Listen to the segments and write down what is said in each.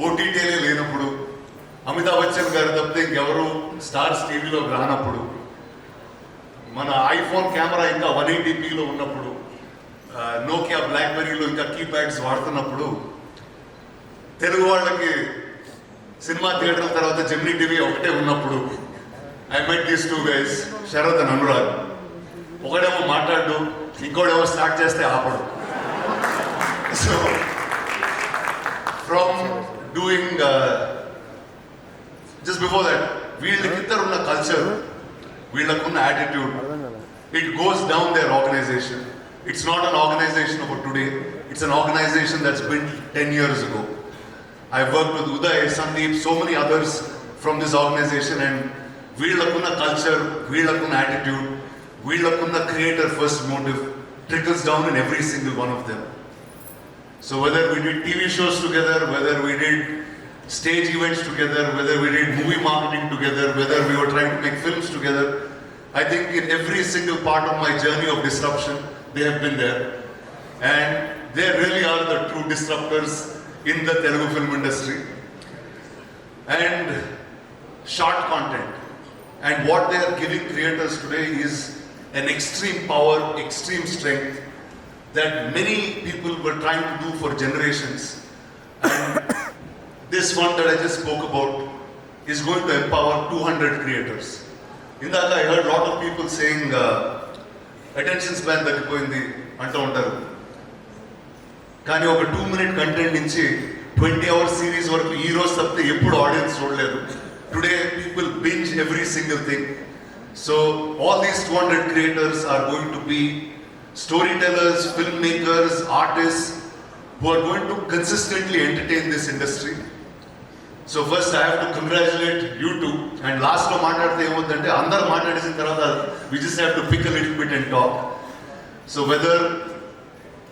ఓటీటీలే లేనప్పుడు, అమితాబ్ బచ్చన్ గారు తప్పితే ఇంకెవరు స్టార్స్ టీవీలో రానప్పుడు, మన ఐఫోన్ కెమెరా ఇంకా 180pలో ఉన్నప్పుడు, నోకియా బ్లాక్బెర్రీలో ఇంకా కీప్యాడ్స్ వాడుతున్నప్పుడు, తెలుగు వాళ్ళకి సినిమా థియేటర్ల తర్వాత జెమినీ టీవీ ఒకటే ఉన్నప్పుడు, I met these two guys, Sarath and Anurag. ఒకడేమో మాట్లాడు, ఇంకోడేమో స్టార్ట్ చేస్తే ఆపడు. So from doing just before that, వీళ్ళకిద్దరున్న కల్చర్, వీళ్ళకున్న attitude, it goes down their organisation. It's not an organization of today, it's an organization that's built 10 years ago. I've worked with Uday, Sandeep, so many others from this organization, and veellakunna culture, veellakunna attitude, veellakunna creator first motive trickles down in every single one of them. So whether we did TV shows together, whether we did stage events together, whether we did movie marketing together, whether we were trying to make films together, I think in every single part of my journey of disruption, they have been there, and they really are the true disruptors in the Telugu film industry. And short content and what they are giving creators today is an extreme power, extreme strength that many people were trying to do for generations. And this one that I just spoke about is going to empower 200 creators. In that I heard a lot of people saying attention span తగ్గిపోయింది అంటూ ఉంటారు, కానీ ఒక 2-minute content నుంచి 20 hours series వరకు ఈ రోజు తప్పితే ఎప్పుడు ఆడియన్స్ చూడలేదు. Today people binge every single thing. So all these 200 creators are going to be storytellers, filmmakers, artist who are going to consistently entertain this industry. So first I have to congratulate you two. And last lo maatladte emodante andaru maatladesin tarvata we just have to pick a little bit and talk. So whether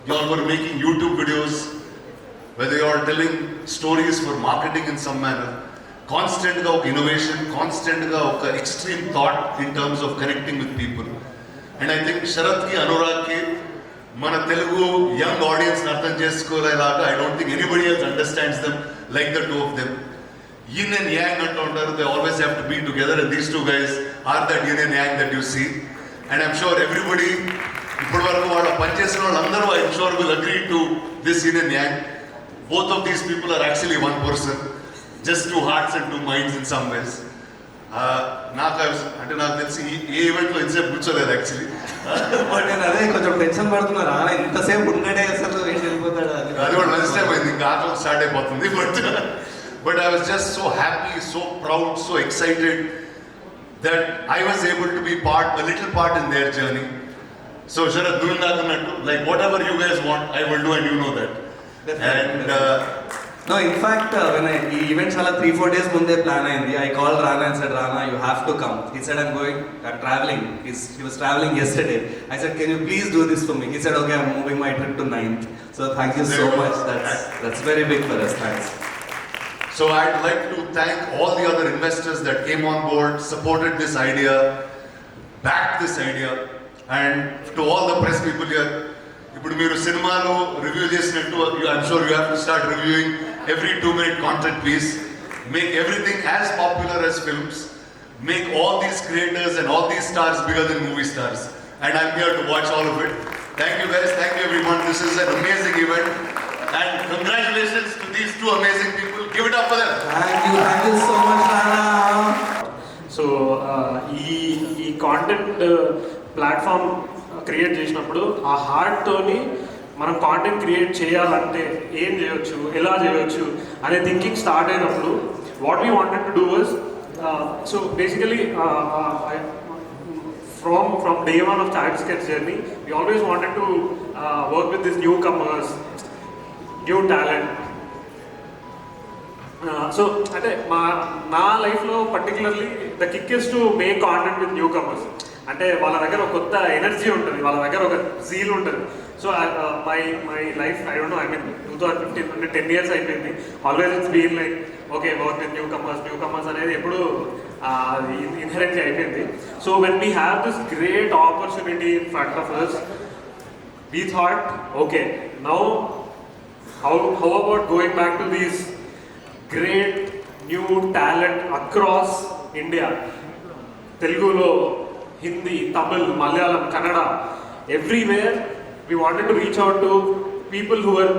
you all were making YouTube videos, whether you are telling stories for marketing in some manner, constant ga oka innovation, constant ga oka extreme thought in terms of connecting with people. And I think Sharath ki, Anurag ki, mana Telugu young audience అర్థం చేసుకోలేలాగా I don't think anybody else understands them like the two of them. Yin and yang అంటూ ఉంటారు, they always have to be together, and these two guys are that yin and yang that you see. And I'm sure everybody ఇప్పటి వరకు వాళ్ళ పనిచేసిన వాళ్ళందరూ I'm sure will agree to this yin and yang. Both of these people are actually one person, just two hearts and two minds in some ways. నాకు తెలిసి ఏ ఈవెంట్లో ఇంతసేపు కూర్చోలేదు యాక్చువల్లీ. బట్ నేను అదే కొంచెం టెన్షన్ పడుతున్నారు, ఇంతసేపు ఉన్నాడే అసలు వెళ్ళిపోతాడు అది కూడా లంచ్ టైం అయింది, ఇంకా ఆటో స్టార్ట్ అయిపోతుంది. But I was just so happy, so proud, so excited that I was able to be a little part in their journey. So Sharath, doing that annattu, like whatever you guys want, I will do, and you know that. And no, in fact, when the events ala 3-4 days munde plan ayindi, I called Rana and said, Rana, you have to come. He said, I'm traveling. He was traveling yesterday. I said, can you please do this for me? He said, okay, I'm moving my trip to 9th. So thank you so much. That's very big for us. Thanks. So I'd like to thank all the other investors that came on board, supported this idea, backed this idea, and to all the press people here. ఇప్పుడు మీరు సినిమాలో review చేసినట్టు I'm sure you have to start reviewing every 2-minute content piece. Make everything as popular as films. Make all these creators and all these stars bigger than movie stars. And I'm here to watch all of it. Thank you guys, thank you everyone. This is an amazing event. And congratulations to these two amazing people. Give it up for them. Thank you so much, Rana. So, ఈ content platform create చేసినప్పుడు ఆ హార్ట్తోని మనం content create చేయాలంటే ఏం చేయొచ్చు, ఎలా చేయొచ్చు అనే థింకింగ్ స్టార్ట్ అయినప్పుడు what we wanted to do was, so basically from day one of chat sketch journey we always wanted to work with this newcomers, new talent. So అంటే నా లైఫ్లో particularly the kick is to make content with newcomers. అంటే వాళ్ళ దగ్గర ఒక కొత్త energy ఉంటుంది, వాళ్ళ దగ్గర ఒక జీల్ ఉంటుంది. So my life I don't know, I mean 2015 అంటే 10 years అయిపోయింది. Always it's been like okay work with newcomers అనేది ఎప్పుడు ఇన్హెరెంట్గా అయిపోయింది. So when we have this great opportunity in front of us, we thought okay, now how about going back to these great new talent across India. తెలుగులో, Hindi, Tamil, Malayalam, Kannada, everywhere we wanted to reach out to people who are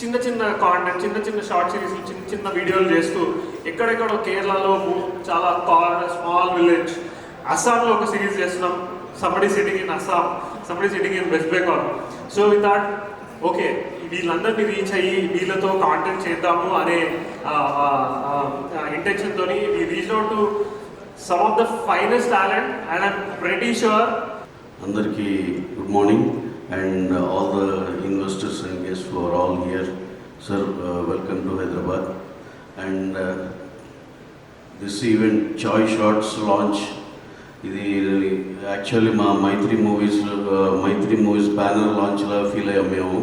చిన్న చిన్న content, చిన్న చిన్న short సిరీస్లు, చిన్న చిన్న వీడియోలు చేస్తూ ఎక్కడెక్కడో కేరళలో చాలా స్మాల్ విలేజ్, అస్సాంలో ఒక సిరీస్ చేస్తున్నాం, somebody sitting in Assam, somebody sitting in West Bengal. So we thought, okay, వీళ్ళందరినీ రీచ్ అయ్యి వీళ్ళతో కాంటెంట్ చేద్దాము అనే ఇంటెన్షన్తో we reached out to some of the finest talent, and I'm pretty sure. అందరికీ good morning and all the investors and guest for all here. Sir welcome to Hyderabad and this event Chai Shorts launch. ఇది actually మా Mythri Movies banner లాంచ్లా feel అయ్యాం మేము.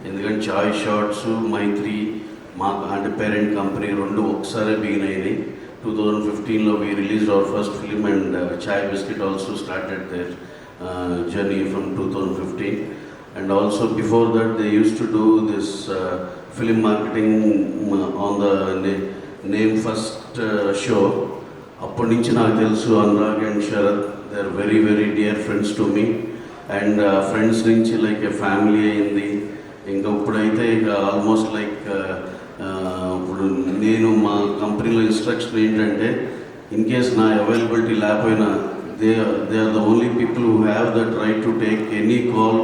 ఎందుకంటే చాయ్ shorts మైత్రి మా అంటే parent company రెండు ఒకసారి బిగిన్ అయినాయి. 2015లో we released our first film and Chai Biscuit also started their journey from 2015. And also before that they used to do this film marketing on the Name First show. అప్పటి నుంచి నాకు తెలుసు Anurag and Sharath, they are very very dear friends to me. And friends నుంచి like a family అయింది. ఇంకా ఇప్పుడైతే ఇక almost like ఇప్పుడు నేను మా కంపెనీలో ఇన్స్ట్రక్షన్ ఏంటంటే ఇన్ కేస్ నా అవైలబిలిటీ లేకపోయినా they are the only people who have that right to take any call.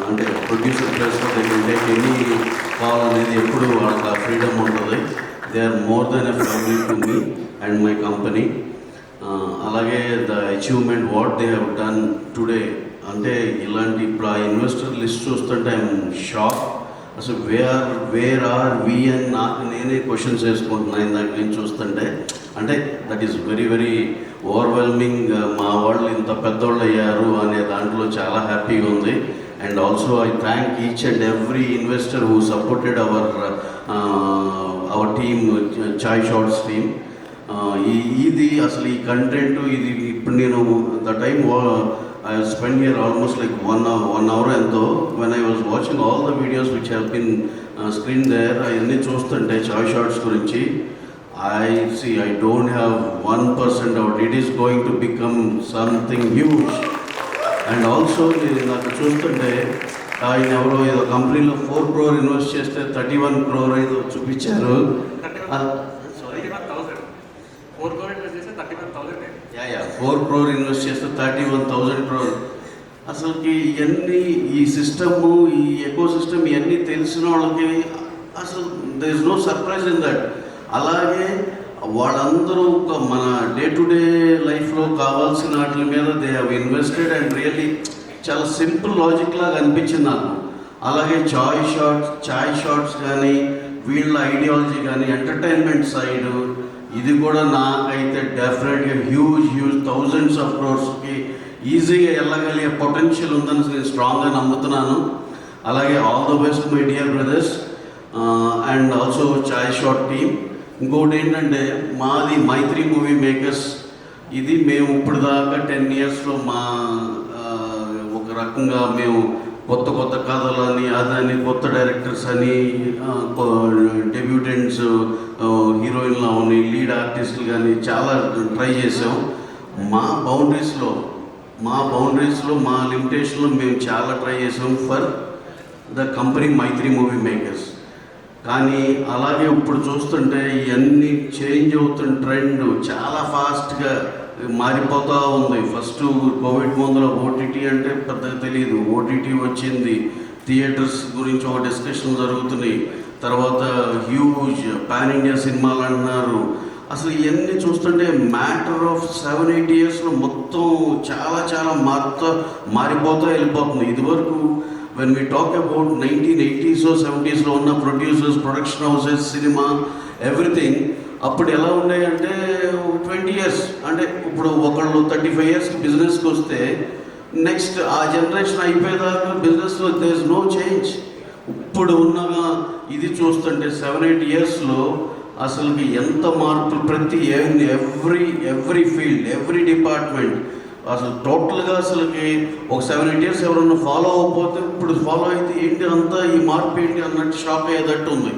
అంటే ప్రొడ్యూసర్ ప్లేస్లో they can take any call అనేది ఎప్పుడు వాళ్ళకి ఆ ఫ్రీడమ్ ఉంటుంది. They are more than a family to me and my company. అలాగే the achievement what they have done today అంటే ఇలాంటి ఇప్పుడు ఆ ఇన్వెస్టర్ లిస్ట్ చూస్తుంటే ఐఎమ్ షాక్. అసలు వేర్ ఆర్ వి అని నాకు నేనే క్వశ్చన్స్ వేసుకుంటున్నాను ఇందాక నేను చూస్తుంటే. అంటే that is very very overwhelming. మా వాళ్ళు ఇంత పెద్దోళ్ళు అయ్యారు అనే దాంట్లో చాలా హ్యాపీగా ఉంది. And also I thank each and every investor who supported our team, Chai Shorts team. ఇది అసలు ఈ కంటెంట్ ఇది ఇప్పుడు నేను the time I have spent here almost like one hour ఎంతో. when I was watching all the videos which have been screened there, అవన్నీ చూస్తుంటే చాయ్ shorts గురించి I don't have 1% doubt it is going to become something huge. And also నాకు చూస్తుంటే ఆయన ఎవరో ఏదో కంపెనీలో 4 crore ఇన్వెస్ట్ చేస్తే 31 crore ఏదో చూపించారు. 4 crore ఇన్వెస్ట్ చేస్తే 31,000 crore. అసలుకి ఇవన్నీ ఈ సిస్టము ఈ ఎకో సిస్టమ్ ఇవన్నీ తెలిసిన వాళ్ళకి అసలు there is no surprise in that. అలాగే వాళ్ళందరూ మన డే టు డే లైఫ్లో కావాల్సిన వాటి మీద they have invested and really చాలా సింపుల్ లాజిక్ లాగా అనిపించింది నాకు. అలాగే చాయ్ షార్ట్స్ కానీ వీళ్ళ ఐడియాలజీ కానీ ఎంటర్టైన్మెంట్ సైడ్ ఇది కూడా నాకైతే డెఫినెట్గా హ్యూజ్ థౌజండ్స్ ఆఫ్ క్రోర్స్కి ఈజీగా వెళ్ళగలిగే పొటెన్షియల్ ఉందని నేను స్ట్రాంగ్గా నమ్ముతున్నాను. అలాగే all the best my dear brothers and also chai short team. ఇంకోటి ఏంటంటే మాది మైత్రి మూవీ మేకర్స్. ఇది మేము ఇప్పుడు దాకా 10 yearsలో మా ఒక రకంగా మేము కొత్త కథలని అదని కొత్త డైరెక్టర్స్ అని డెబ్యూటెంట్స్ హీరోయిన్లు అవని లీడ్ ఆర్టిస్టులు కానీ చాలా ట్రై చేసాం. మా బౌండరీస్లో మా లిమిటేషన్లో మేము చాలా ట్రై చేసాం for the company Mythri Movie Makers. కానీ అలాగే ఇప్పుడు చూస్తుంటే ఇవన్నీ చేంజ్ అవుతున్న ట్రెండ్ చాలా ఫాస్ట్గా మారిపోతూ ఉంది. ఫస్ట్ కోవిడ్ ముందులో ఓటీటీ అంటే పెద్దగా తెలియదు, ఓటీటీ వచ్చింది, థియేటర్స్ గురించి ఒక డిస్కషన్ జరుగుతున్నాయి, తర్వాత హ్యూజ్ పాన్ ఇండియా సినిమాలు అంటున్నారు. అసలు ఇవన్నీ చూస్తుంటే మ్యాటర్ ఆఫ్ 7-8 yearsలో మొత్తం చాలా మారిపోతూ వెళ్ళిపోతుంది. ఇదివరకు when we talk about 1980s or 70s లో ఉన్న producers, production houses, cinema everything అప్పుడు ఎలా ఉన్నాయంటే 20 years అంటే ఇప్పుడు ఒకళ్ళు 35 yearsకి బిజినెస్కి వస్తే నెక్స్ట్ ఆ జనరేషన్ అయిపోయేదాకా బిజినెస్లో దేర్ ఇస్ నో చేంజ్. ఇప్పుడు ఉన్నగా ఇది చూస్తుంటే 7-8 yearsలో అసలుకి ఎంత మార్పులు ప్రతి ఎవ్రీ ఫీల్డ్, ఎవ్రీ డిపార్ట్మెంట్ అసలు టోటల్గా అసలుకి ఒక 7-8 years ఎవరన్నా ఫాలో అవ్వకపోతే ఇప్పుడు ఫాలో అయితే ఏంటి అంతా ఈ మార్పు ఏంటి అన్నట్టు షాక్ అయ్యేటట్టు ఉంది.